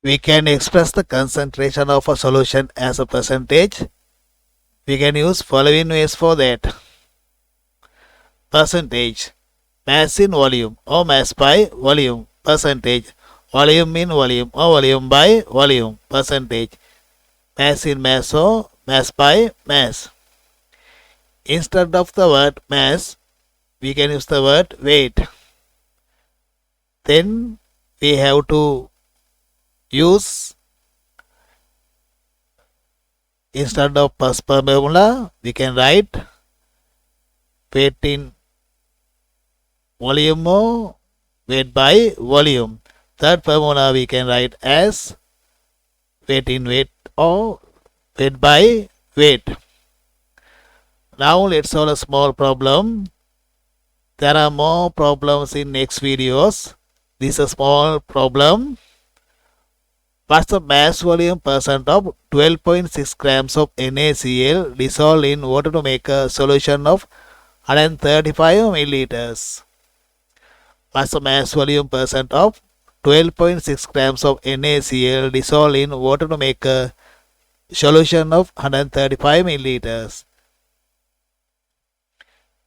We can express the concentration of a solution as a percentage. We can use following ways for that. Percentage, mass in volume or mass by volume. Percentage, volume in volume or volume by volume. Percentage, mass in mass or mass by mass. Instead of the word mass, we can use the word weight. Then we have to use, instead of per formula, we can write weight in volume or weight by volume. Third formula we can write as weight in weight or weight by weight. Now let's solve a small problem. There are more problems in next videos. This is a small problem. What's the mass volume percent of 12.6 grams of NaCl dissolved in water to make a solution of 135 milliliters? What's the mass volume percent of 12.6 grams of NaCl dissolved in water to make a solution of 135 milliliters?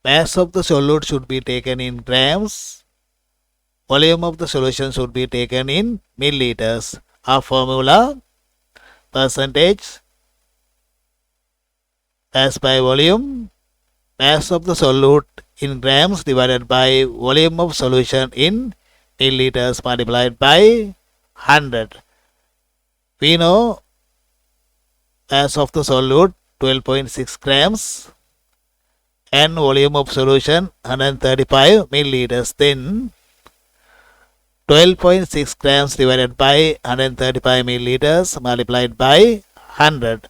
Mass of the solute should be taken in grams. Volume of the solution should be taken in milliliters. Our formula: percentage, mass by volume, mass of the solute in grams divided by volume of solution in milliliters multiplied by 100. We know mass of the solute 12.6 grams and volume of solution 135 milliliters. Then 12.6 grams divided by 135 milliliters multiplied by 100.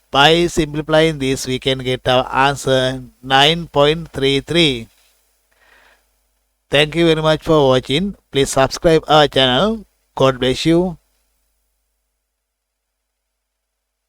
By simplifying this, we can get our answer 9.33. Thank you very much for watching. Please subscribe our channel. God bless you.